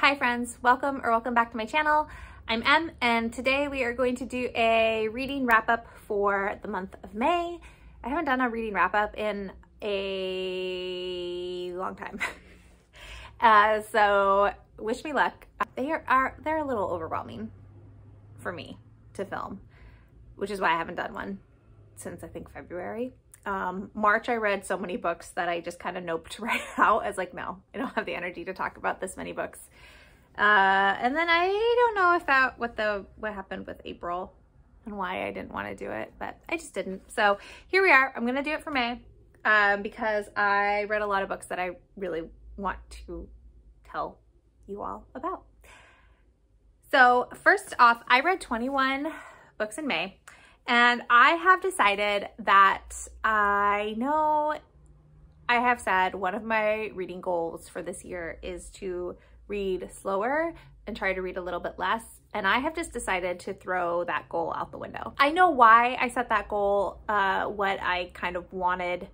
Hi friends, welcome back to my channel. I'm Em, and today we are going to do a reading wrap-up for the month of May. I haven't done a reading wrap-up in a long time. So wish me luck. They're a little overwhelming for me to film, which is why I haven't done one since I think February. March I read so many books that I just kind of noped right out. I was like, no, I don't have the energy to talk about this many books. And then I don't know if what happened with April and why I didn't want to do it, but I just didn't. So here we are. I'm going to do it for May because I read a lot of books that I really want to tell you all about. So first off, I read 21 books in May. And I have decided that I know I have said one of my reading goals for this year is to read slower and try to read a little bit less. And I have just decided to throw that goal out the window. I know why I set that goal, what I kind of wanted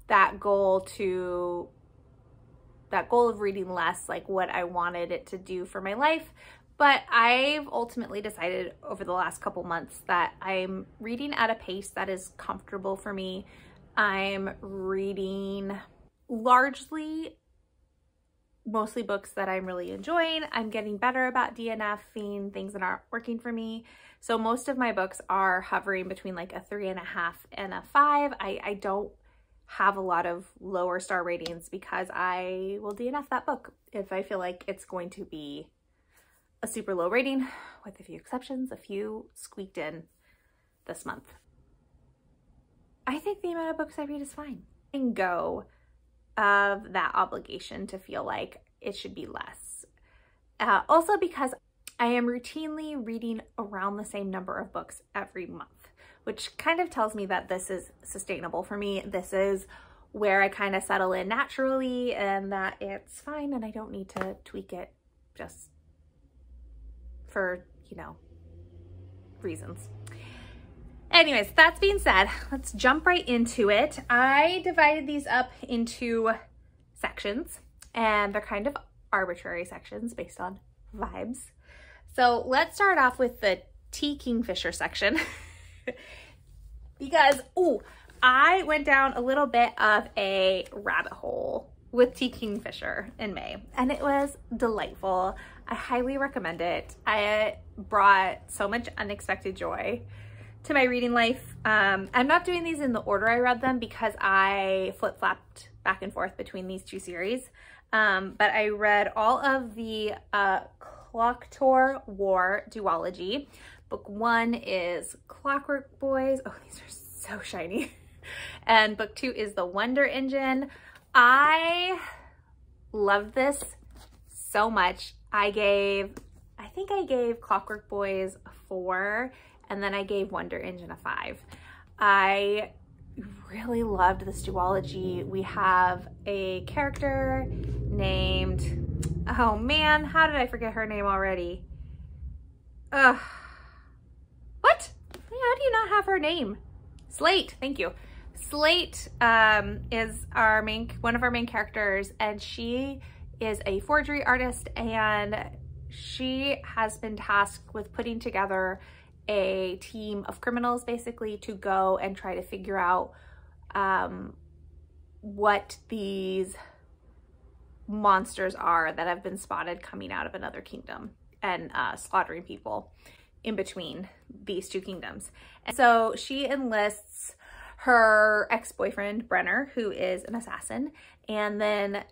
that goal of reading less, like what I wanted it to do for my life. But I've ultimately decided over the last couple months that I'm reading at a pace that is comfortable for me. I'm reading mostly books that I'm really enjoying. I'm getting better about DNFing things that aren't working for me. So most of my books are hovering between like a 3.5 and a 5. I don't have a lot of lower star ratings because I will DNF that book if I feel like it's going to be a super low rating, with a few exceptions, a few squeaked in this month. I think the amount of books I read is fine. And go of that obligation to feel like it should be less. Also because I am routinely reading around the same number of books every month, which kind of tells me that this is sustainable for me. This is where I kind of settle in naturally and that it's fine and I don't need to tweak it just for, you know, reasons. Anyways, that's being said, let's jump right into it. I divided these up into sections and they're kind of arbitrary sections based on vibes. So let's start off with the Kingfisher section because, I went down a little bit of a rabbit hole with Kingfisher in May and it was delightful. I highly recommend it. It brought so much unexpected joy to my reading life. I'm not doing these in the order I read them because I flip-flopped back and forth between these two series. But I read all of the Clocktor War duology. Book 1 is Clockwork Boys. Oh, these are so shiny. And book 2 is The Wonder Engine. I loved this so much. I think I gave Clockwork Boys a 4 and then I gave Wonder Engine a 5. I really loved this duology. We have a character named, oh man, how did I forget her name already? What? How do you not have her name? Slate, thank you. Slate is one of our main characters, and she is a forgery artist, and she has been tasked with putting together a team of criminals basically to go and try to figure out what these monsters are that have been spotted coming out of another kingdom and slaughtering people in between these two kingdoms. And so she enlists her ex-boyfriend Brenner, who is an assassin, and then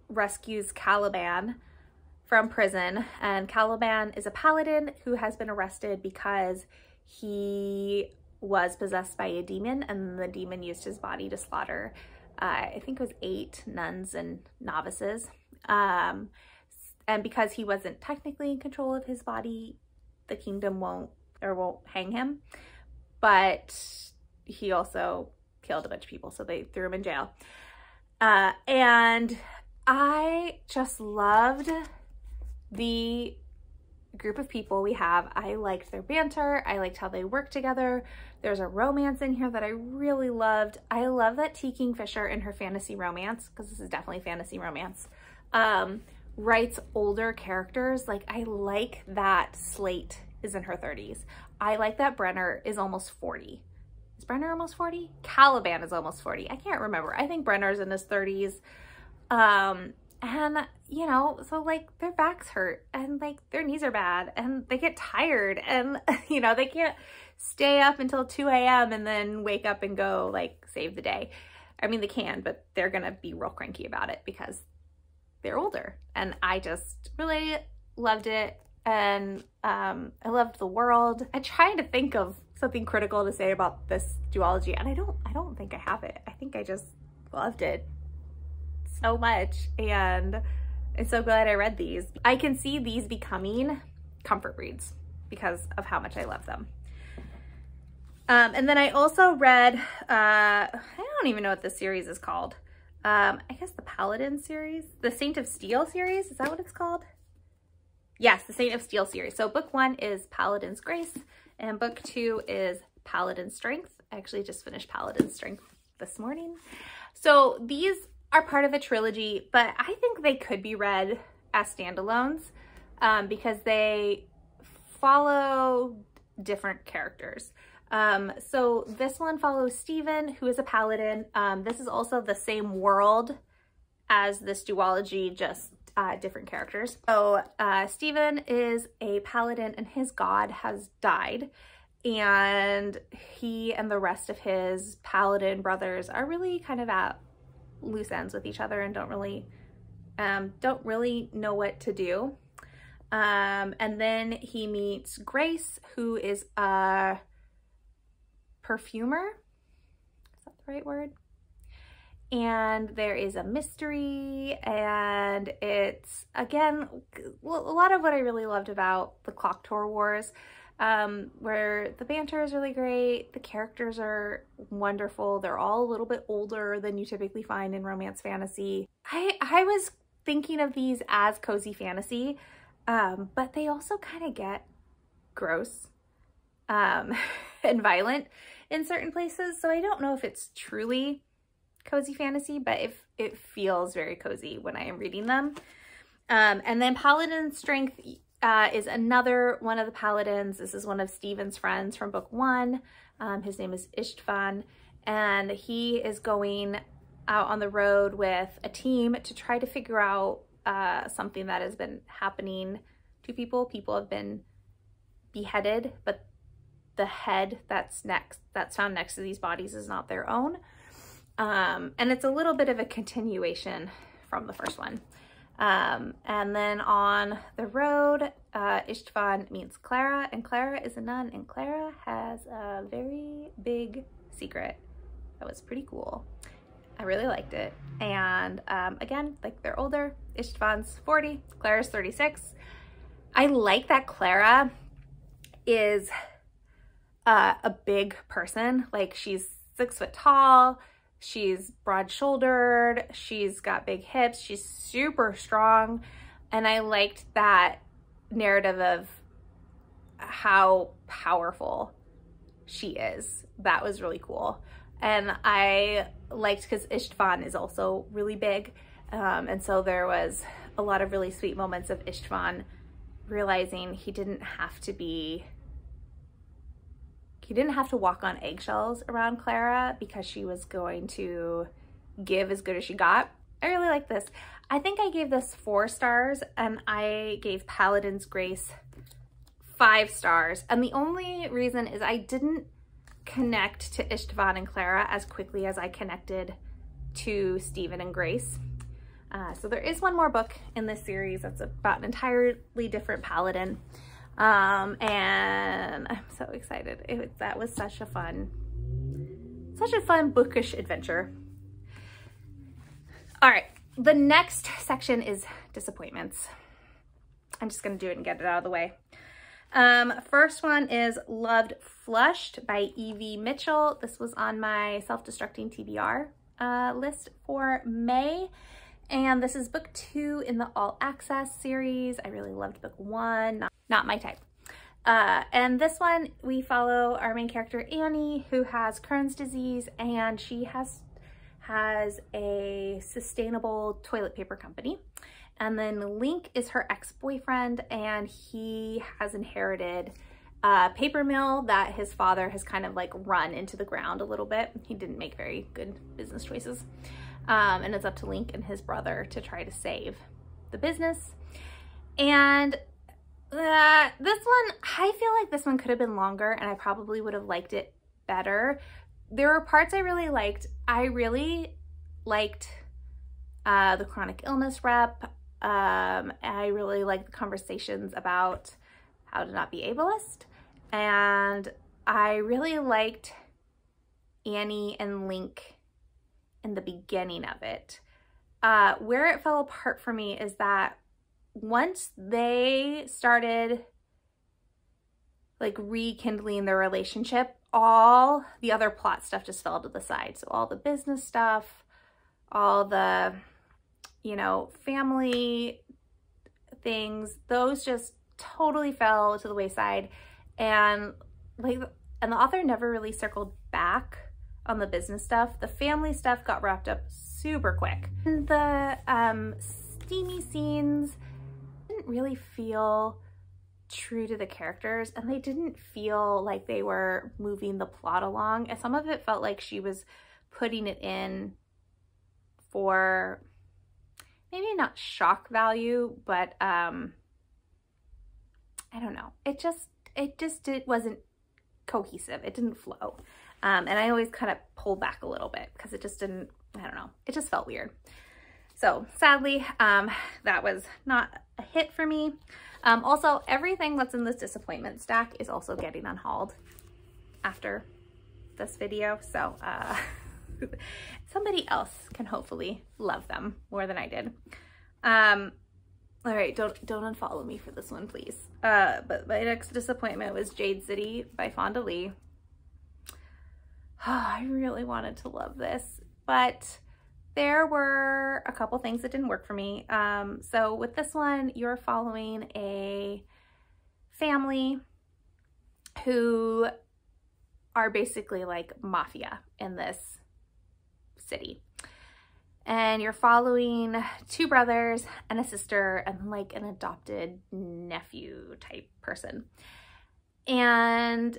rescues Caliban from prison. And Caliban is a paladin who has been arrested because he was possessed by a demon and the demon used his body to slaughter, I think it was 8 nuns and novices. And because he wasn't technically in control of his body, the kingdom won't hang him, but he also killed a bunch of people, so they threw him in jail. And I just loved the group of people we have. I liked their banter. I liked how they worked together. There's a romance in here that I really loved. I love that Kingfisher in her fantasy romance, because this is definitely fantasy romance, writes older characters. Like, I like that Slate is in her 30s. I like that Brenner is almost 40. Is Brenner almost 40? Caliban is almost 40. I can't remember. I think Brenner's in his 30s. And you know, so like their backs hurt and like their knees are bad and they get tired and you know, they can't stay up until 2 a.m. and then wake up and go like save the day. I mean, they can, but they're gonna be real cranky about it because they're older. And I just really loved it. And I loved the world. I'm trying to think of something critical to say about this duology, and I don't think I have it. I think I just loved it so much, and I'm so glad I read these. I can see these becoming comfort reads because of how much I love them. And then I also read, I don't even know what this series is called. I guess the Paladin series, the Saint of Steel series, is that what it's called? Yes, the Saint of Steel series. So book 1 is Paladin's Grace, and book 2 is Paladin's Strength. I actually just finished Paladin's Strength this morning. So these are part of a trilogy, but I think they could be read as standalones because they follow different characters. So this one follows Stephen, who is a paladin. This is also the same world as this duology, just different characters. So Stephen is a paladin and his god has died, and he and the rest of his paladin brothers are really kind of at loose ends with each other and don't really know what to do. And then he meets Grace, who is a perfumer. Is that the right word? And there is a mystery, and it's, again, a lot of what I really loved about the Clock Tower Wars, where the banter is really great, the characters are wonderful, they're all a little bit older than you typically find in romance fantasy. I was thinking of these as cozy fantasy, but they also kind of get gross and violent in certain places, so I don't know if it's truly cozy fantasy, but it feels very cozy when I am reading them. And then Paladin's Strength is another one of the paladins. This is one of Stephen's friends from book 1. His name is Istvan, and he is going out on the road with a team to try to figure out something that has been happening to people. People have been beheaded, but the head that's found next to these bodies is not their own. And it's a little bit of a continuation from the first one. And then on the road, Istvan meets Clara, and Clara is a nun, and Clara has a very big secret that was pretty cool. I really liked it. And again, like, they're older. Istvan's 40, Clara's 36. I like that Clara is a big person. Like, she's 6 foot tall. She's broad-shouldered, she's got big hips, she's super strong, and I liked that narrative of how powerful she is. That was really cool. And I liked, because Istvan is also really big, and so there was a lot of really sweet moments of Istvan realizing he didn't have to walk on eggshells around Clara because she was going to give as good as she got. I really like this. I think I gave this 4 stars, and I gave Paladin's Grace 5 stars. And the only reason is I didn't connect to Istvan and Clara as quickly as I connected to Stephen and Grace. So there is one more book in this series that's about an entirely different paladin. And I'm so excited. That was such a fun bookish adventure. All right, the next section is disappointments. I'm just gonna do it and get it out of the way. First one is Loved Flushed by Evie Mitchell. This was on my self-destructing TBR list for May. And this is book 2 in the All Access series. I really loved book 1. Not my type. And this one, we follow our main character, Annie, who has Crohn's disease, and she has a sustainable toilet paper company. And then Link is her ex-boyfriend, and he has inherited paper mill that his father has kind of like run into the ground a little bit. He didn't make very good business choices. And it's up to Link and his brother to try to save the business. And this one, I feel like this one could have been longer and I probably would have liked it better. There were parts I really liked. I really liked the chronic illness rep. I really liked the conversations about how to not be ableist. And I really liked Annie and Link in the beginning of it. Where it fell apart for me is that once they started like rekindling their relationship, all the other plot stuff just fell to the side. So all the business stuff, all the, you know, family things, those just totally fell to the wayside. And the author never really circled back on the business stuff. The family stuff got wrapped up super quick. And the steamy scenes didn't really feel true to the characters, and they didn't feel like they were moving the plot along. And some of it felt like she was putting it in for maybe not shock value, but I don't know. It wasn't cohesive. It didn't flow. And I always kind of pulled back a little bit because it just didn't, I don't know. It just felt weird. So sadly, that was not a hit for me. Also, everything that's in this disappointment stack is also getting unhauled after this video. So somebody else can hopefully love them more than I did. All right, don't unfollow me for this one, please. But my next disappointment was Jade City by Fonda Lee. Oh, I really wanted to love this, but there were a couple things that didn't work for me. So with this one, you're following a family who are basically like mafia in this city. And you're following two brothers and a sister and like an adopted nephew type person. And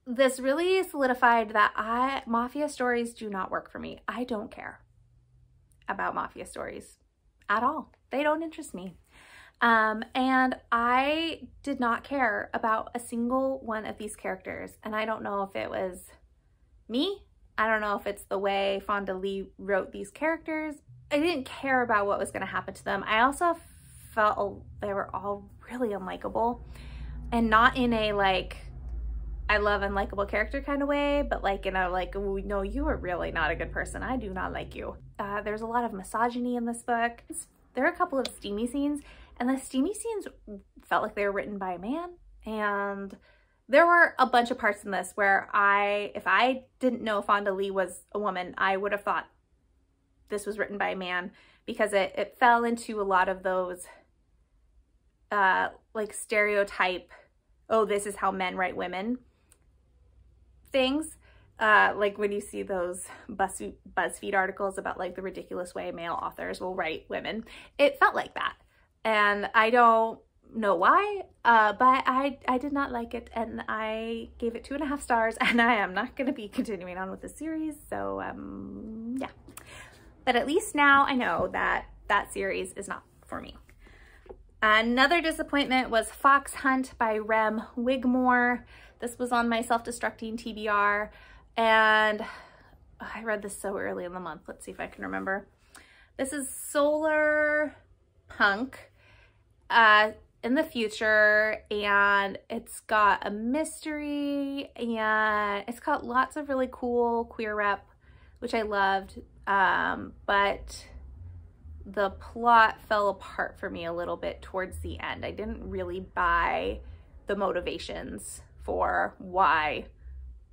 this really solidified that mafia stories do not work for me. I don't care about mafia stories at all. They don't interest me. And I did not care about a single one of these characters. And I don't know if it was me. I don't know if it's the way Fonda Lee wrote these characters. I didn't care about what was going to happen to them. I also felt they were all really unlikable, and not in a like, I love unlikable character kind of way, but like in a like, oh, no, you are really not a good person. I do not like you. There's a lot of misogyny in this book. There are a couple of steamy scenes, and the steamy scenes felt like they were written by a man. And there were a bunch of parts in this where if I didn't know Fonda Lee was a woman, I would have thought this was written by a man, because it fell into a lot of those like stereotype, oh, this is how men write women things. Like when you see those BuzzFeed articles about like the ridiculous way male authors will write women, it felt like that. And I don't know why, but I did not like it, and I gave it 2.5 stars, and I am not going to be continuing on with the series. So yeah, but at least now I know that that series is not for me. Another disappointment was Fox Hunt by Rem Wigmore. This was on my self-destructing TBR, and I read this so early in the month. Let's see if I can remember. This is solar punk in the future, and it's got a mystery, and it's got lots of really cool queer rep, which I loved, but the plot fell apart for me a little bit towards the end. I didn't really buy the motivations for why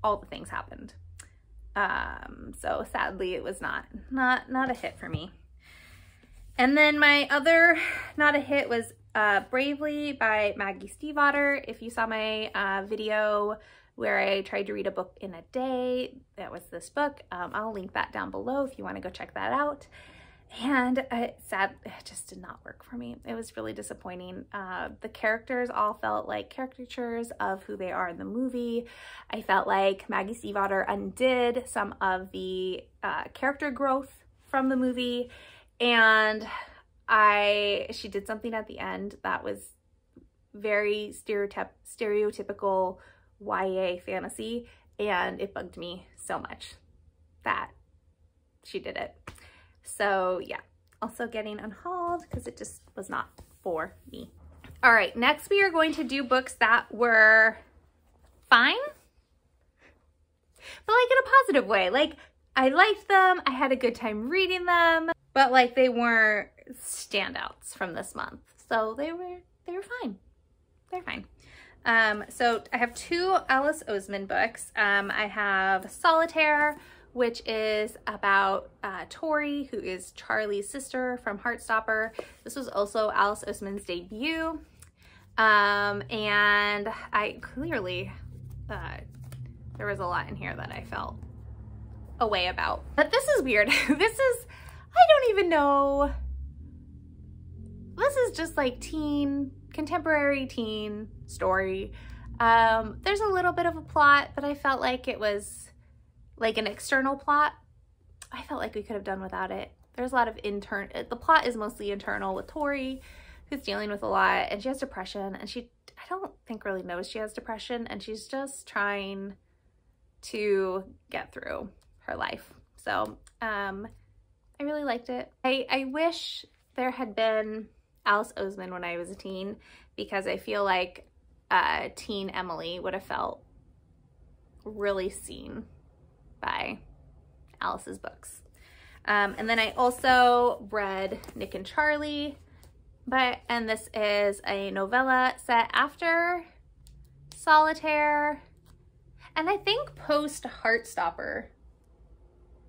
all the things happened. So sadly, it was not a hit for me. And then my other not a hit was Bravely by Maggie Stiefvater. If you saw my video where I tried to read a book in a day, that was this book. I'll link that down below if you want to go check that out. And it just did not work for me. It was really disappointing. The characters all felt like caricatures of who they are in the movie. I felt like Maggie Stiefvater undid some of the character growth from the movie, and she did something at the end that was very stereotypical YA fantasy, and it bugged me so much that she did it. So yeah, also getting unhauled because it just was not for me. All right, next we are going to do books that were fine, but like in a positive way. Like I liked them, I had a good time reading them, but like they weren't standouts from this month. So they were fine. They're fine. So I have 2 Alice Oseman books. I have Solitaire, which is about Tori, who is Charlie's sister from Heartstopper. This was also Alice Oseman's debut. And I clearly, there was a lot in here that I felt a way about. But this is weird. I don't even know. This is just like contemporary teen story. There's a little bit of a plot, but I felt like it was like an external plot. I felt like we could have done without it. There's a lot of the plot is mostly internal with Tori, who's dealing with a lot, and she has depression, and I don't think really knows she has depression, and she's just trying to get through her life. So I really liked it. I wish there had been Alice Oseman when I was a teen, because I feel like teen Emily would have felt really seen by Alice's books. And then I also read Nick and Charlie, and this is a novella set after Solitaire, and I think post Heartstopper,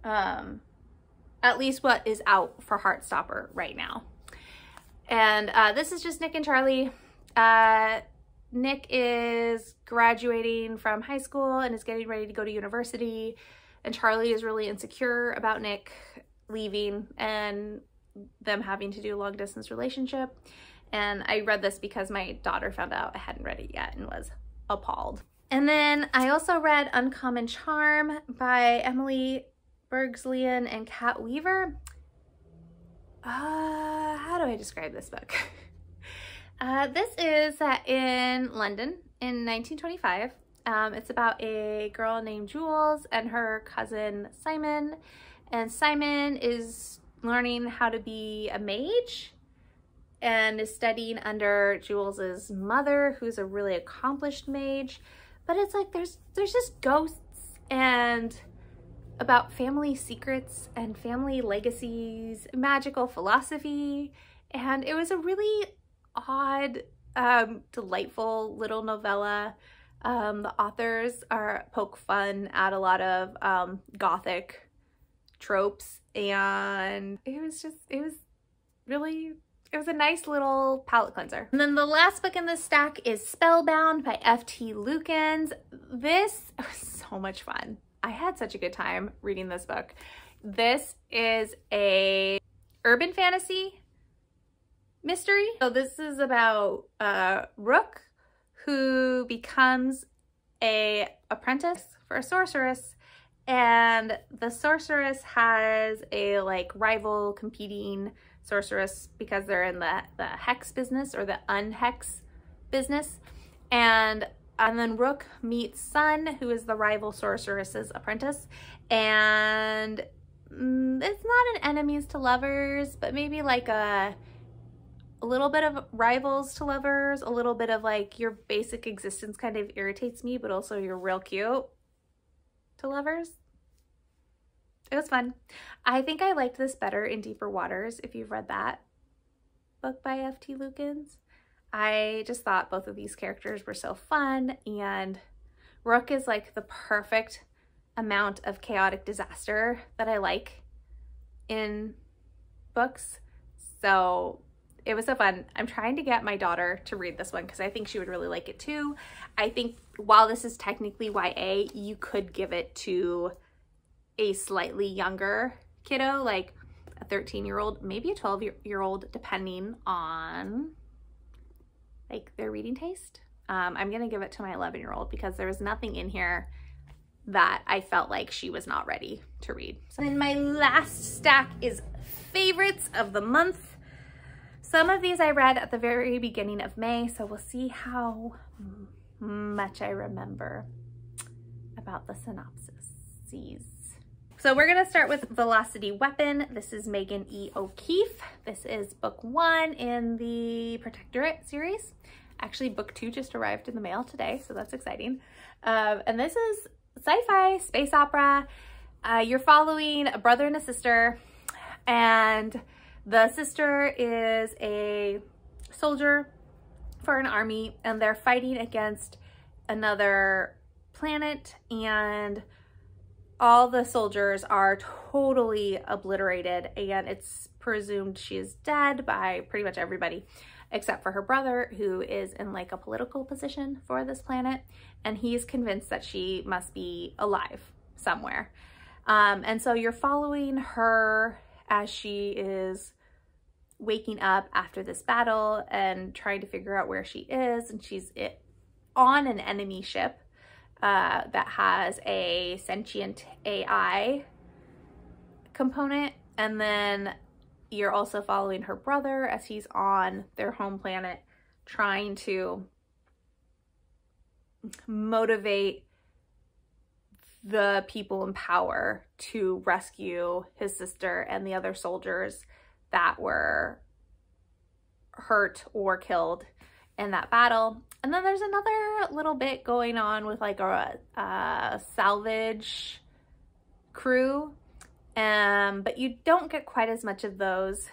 at least what is out for Heartstopper right now. And this is just Nick and Charlie. Nick is graduating from high school and is getting ready to go to university, and Charlie is really insecure about Nick leaving and them having to do a long distance relationship. And I read this because my daughter found out I hadn't read it yet and was appalled. And then I also read Uncommon Charm by Emily Bergslian and Kat Weaver. How do I describe this book? This is set in London in 1925. It's about a girl named Jules and her cousin Simon. And Simon is learning how to be a mage and is studying under Jules's mother, who's a really accomplished mage. But it's like there's just ghosts and about family secrets and family legacies, magical philosophy. And it was a really odd, delightful little novella. The authors poke fun at a lot of Gothic tropes, and it was a nice little palate cleanser. And then the last book in this stack is Spellbound by F.T. Lukens. This was so much fun. I had such a good time reading this book. This is a urban fantasy mystery. So this is about Rook, who becomes an apprentice for a sorceress, and the sorceress has a like rival competing sorceress because they're in the hex business or the unhex business. And then Rook meets Sun, who is the rival sorceress's apprentice, and it's not an enemies to lovers, but maybe like a little bit of rivals to lovers, a little bit of like your basic existence kind of irritates me, but also you're real cute to lovers. It was fun. I think I liked this better in Deeper Waters, if you've read that book by F.T. Lukens. I just thought both of these characters were so fun, and Rook is like the perfect amount of chaotic disaster that I like in books. So it was so fun. I'm trying to get my daughter to read this one because I think she would really like it too. I think while this is technically YA, you could give it to a slightly younger kiddo, like a 13-year-old, maybe a 12-year-old, depending on like their reading taste. I'm gonna give it to my 11-year-old because there was nothing in here that I felt like she was not ready to read. So then my last stack is favorites of the month. Some of these I read at the very beginning of May, so we'll see how much I remember about the synopsis. So we're gonna start with Velocity Weapon. This is Megan E. O'Keefe. This is book 1 in the Protectorate series. Actually, book 2 just arrived in the mail today, so that's exciting. And this is sci-fi space opera. You're following a brother and a sister, and the sister is a soldier for an army, and they're fighting against another planet, and all the soldiers are totally obliterated, and it's presumed she is dead by pretty much everybody except for her brother, who is in like a political position for this planet, and he's convinced that she must be alive somewhere. And so you're following her as she is waking up after this battle and trying to figure out where she is, and she's on an enemy ship that has a sentient AI component. And then you're also following her brother as he's on their home planet trying to motivate the people in power to rescue his sister and the other soldiers that were hurt or killed in that battle. And then there's another little bit going on with like a salvage crew, but you don't get quite as much of those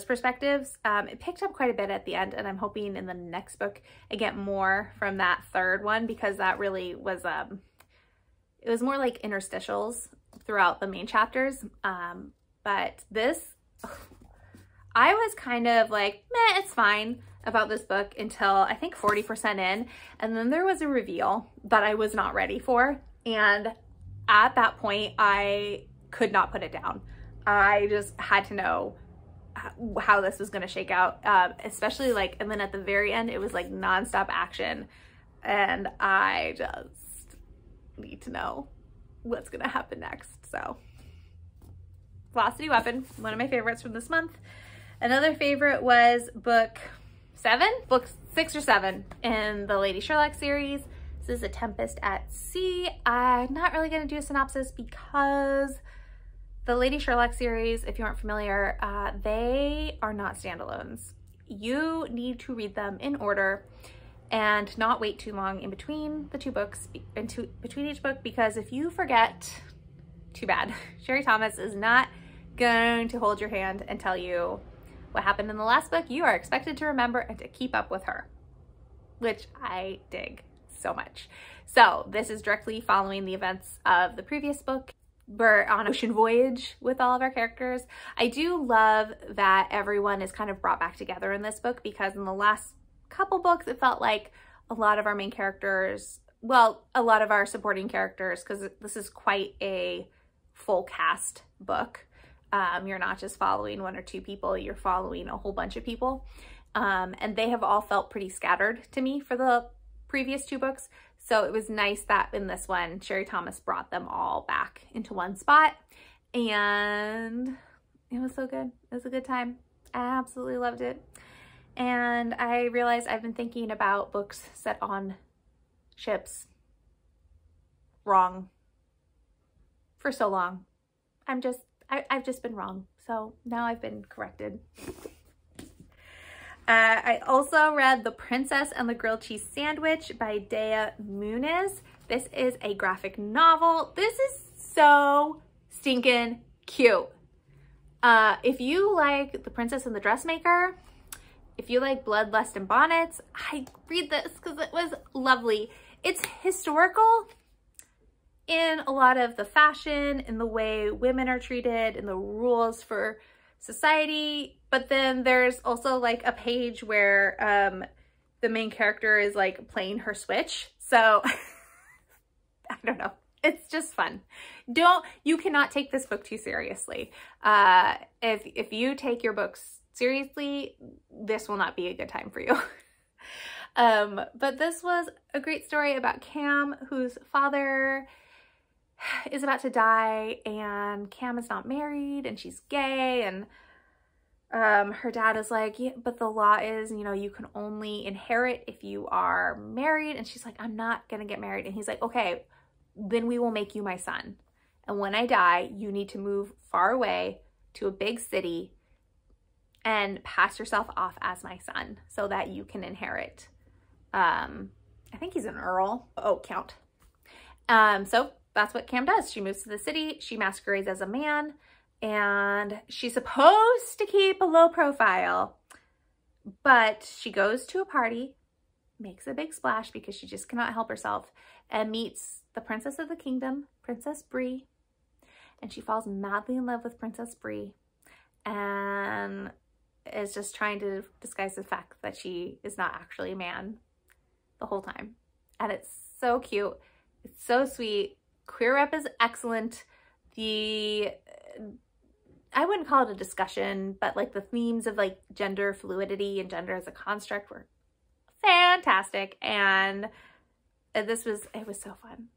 perspectives. It picked up quite a bit at the end, and I'm hoping in the next book I get more from that third one, because that really was it was more like interstitials throughout the main chapters. But this, I was kind of like, meh, it's fine about this book until I think 40% in, and then there was a reveal that I was not ready for, and at that point I could not put it down. I just had to know how this was going to shake out, especially like, and then at the very end it was like nonstop action, and I just need to know what's going to happen next. So Velocity Weapon, one of my favorites from this month. Another favorite was book 6 or 7 in the Lady Sherlock series. This is A Tempest at Sea. I'm not really going to do a synopsis because the Lady Sherlock series, if you aren't familiar, they are not standalones. You need to read them in order and not wait too long in between the two books, between each book, because if you forget, too bad. Sherry Thomas is not going to hold your hand and tell you what happened in the last book. You are expected to remember and to keep up with her, which I dig so much. So this is directly following the events of the previous book. We're on an ocean voyage with all of our characters. I do love that everyone is kind of brought back together in this book, because in the last couple books it felt like a lot of our main characters, well, a lot of our supporting characters, because this is quite a full cast book. You're not just following 1 or 2 people, you're following a whole bunch of people. And they have all felt pretty scattered to me for the previous 2 books. So it was nice that in this one, Sherry Thomas brought them all back into one spot. And it was so good. It was a good time. I absolutely loved it. And I realized I've been thinking about books set on ships wrong for so long. I've just been wrong. So now I've been corrected. I also read The Princess and the Grilled Cheese Sandwich by Dea Muniz. This is a graphic novel. This is so stinking cute. If you like The Princess and the Dressmaker, if you like Bloodlust and Bonnets, I read this because it was lovely. It's historical in a lot of the fashion, in the way women are treated, in the rules for society. But then there's also like a page where the main character is like playing her Switch. So I don't know. It's just fun. You cannot take this book too seriously. If you take your books seriously, this will not be a good time for you. But this was a great story about Cam, whose father is about to die, and Cam is not married and she's gay, and her dad is like, yeah, but the law is, you know, you can only inherit if you are married. And she's like, I'm not gonna get married. And he's like, okay, then we will make you my son. And when I die, you need to move far away to a big city and pass yourself off as my son so that you can inherit. I think he's an earl. Oh, count. So that's what Cam does. She moves to the city. She masquerades as a man, and she's supposed to keep a low profile, but she goes to a party, makes a big splash because she just cannot help herself, and meets the princess of the kingdom, Princess Bree, and she falls madly in love with Princess Bree and is just trying to disguise the fact that she is not actually a man the whole time. And it's so cute. It's so sweet. Queer rep is excellent. I wouldn't call it a discussion, but like the themes of like gender fluidity and gender as a construct were fantastic. And it was so fun.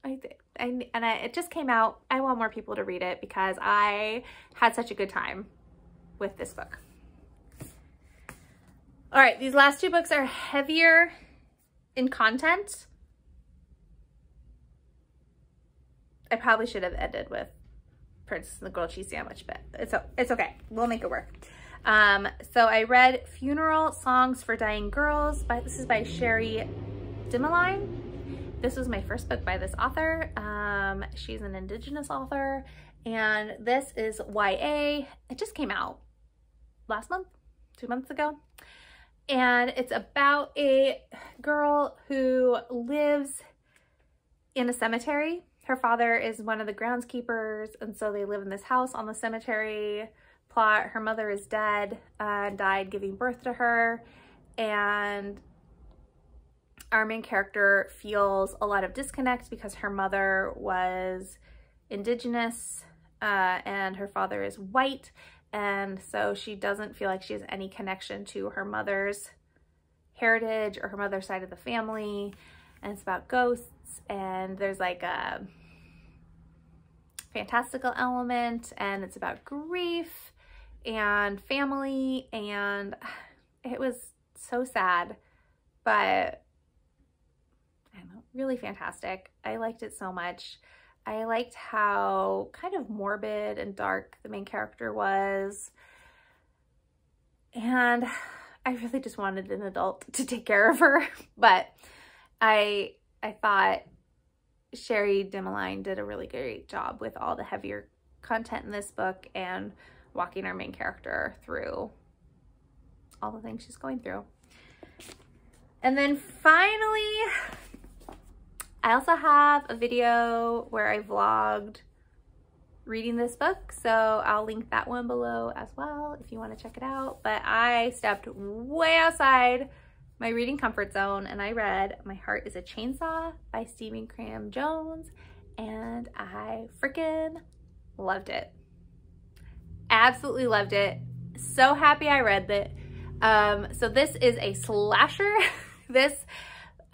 It just came out. I want more people to read it because I had such a good time with this book. All right, these last two books are heavier in content. I probably should have ended with Princess and the Grilled Cheese Sandwich, but it's okay. We'll make it work. So I read Funeral Songs for Dying Girls. This is by Sherry Dimeline. This was my first book by this author. She's an Indigenous author, and this is YA. It just came out last month, 2 months ago. And it's about a girl who lives in a cemetery. Her father is one of the groundskeepers, and so they live in this house on the cemetery plot. Her mother is dead and died giving birth to her, and our main character feels a lot of disconnect because her mother was Indigenous and her father is white, and so she doesn't feel like she has any connection to her mother's heritage or her mother's side of the family. And it's about ghosts, and there's like a fantastical element, and it's about grief and family, and it was so sad, but I don't know, really fantastic. I liked it so much. I liked how kind of morbid and dark the main character was, and I really just wanted an adult to take care of her, but I thought Sherry Dimeline did a really great job with all the heavier content in this book and walking our main character through all the things she's going through. And then finally, I also have a video where I vlogged reading this book, so I'll link that one below as well if you want to check it out. But I stepped way outside my reading comfort zone and I read My Heart is a Chainsaw by Stephen Graham Jones, and I freaking loved it. Absolutely loved it. So happy I read it. So this is a slasher. This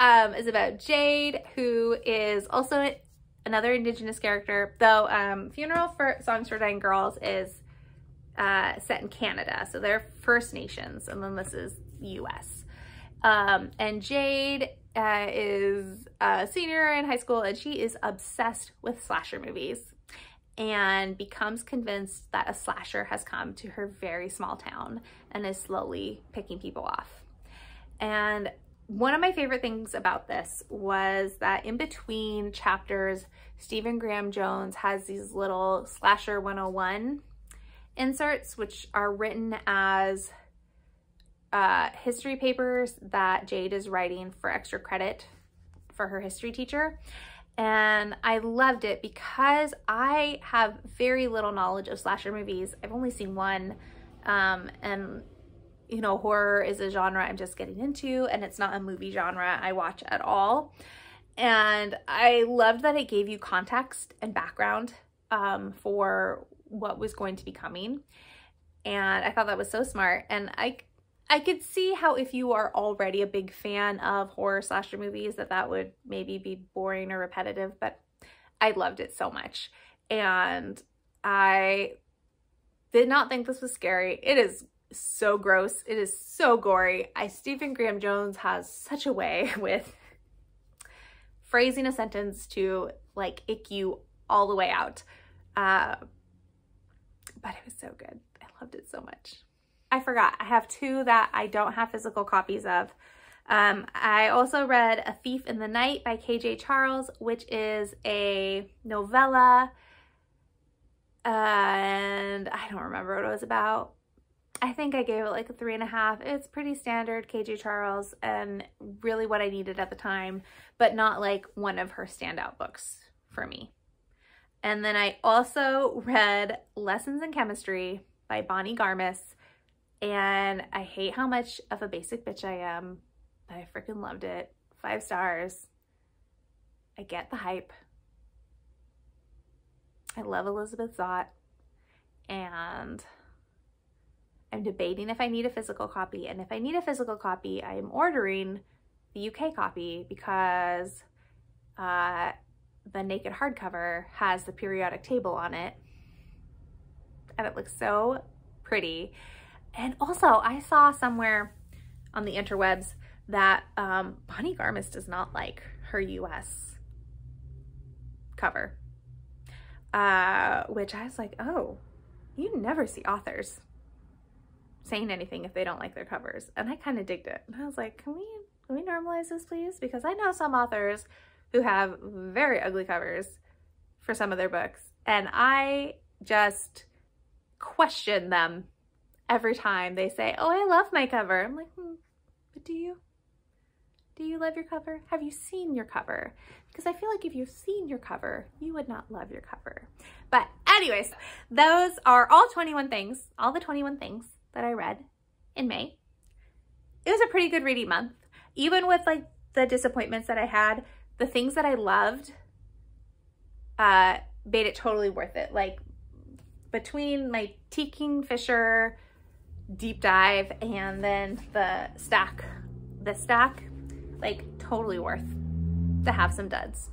is about Jade, who is also another Indigenous character, though Funeral Songs for Dying Girls is set in Canada, so they're First Nations, and then this is US. And Jade is a senior in high school, and she is obsessed with slasher movies and becomes convinced that a slasher has come to her very small town and is slowly picking people off. And one of my favorite things about this was that in between chapters, Stephen Graham Jones has these little Slasher 101 inserts, which are written as history papers that Jade is writing for extra credit for her history teacher. And I loved it because I have very little knowledge of slasher movies. I've only seen one, and you know, horror is a genre I'm just getting into, and it's not a movie genre I watch at all. And I loved that it gave you context and background for what was going to be coming. And I thought that was so smart. And I could see how if you are already a big fan of horror slasher movies that would maybe be boring or repetitive, but I loved it so much. And I did not think this was scary. It is so gross. It is so gory. Stephen Graham Jones has such a way with phrasing a sentence to like ick you all the way out. But it was so good. I loved it so much. I forgot, I have two that I don't have physical copies of. I also read A Thief in the Night by K.J. Charles, which is a novella, and I don't remember what it was about. I think I gave it like a 3.5. It's pretty standard K.J. Charles and really what I needed at the time, but not like one of her standout books for me. And then I also read Lessons in Chemistry by Bonnie Garmis. And I hate how much of a basic bitch I am, but I freaking loved it. 5 stars. I get the hype. I love Elizabeth Zott. And I'm debating if I need a physical copy. And if I need a physical copy, I am ordering the UK copy because the naked hardcover has the periodic table on it. And it looks so pretty. And also, I saw somewhere on the interwebs that Bonnie Garmis does not like her US cover, which I was like, oh, you never see authors saying anything if they don't like their covers. And I kind of digged it. And I was like, can we normalize this, please? Because I know some authors who have very ugly covers for some of their books, and I just question them every time they say, oh, I love my cover. I'm like, but do you? Do you love your cover? Have you seen your cover? Because I feel like if you've seen your cover, you would not love your cover. But anyways, those are all the 21 things that I read in May. It was a pretty good reading month. Even with like the disappointments that I had, the things that I loved made it totally worth it. Like between my Kingfisher deep dive and then the stack, like totally worth to have some duds.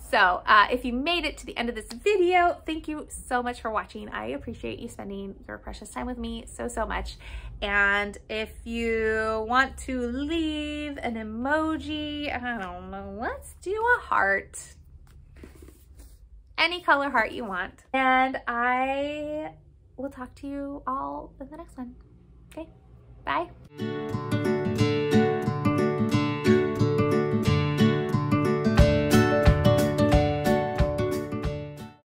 So if you made it to the end of this video, thank you so much for watching. I appreciate you spending your precious time with me so much. And if you want to leave an emoji, I don't know, let's do a heart. Any color heart you want. And I will talk to you all in the next one. Okay, bye.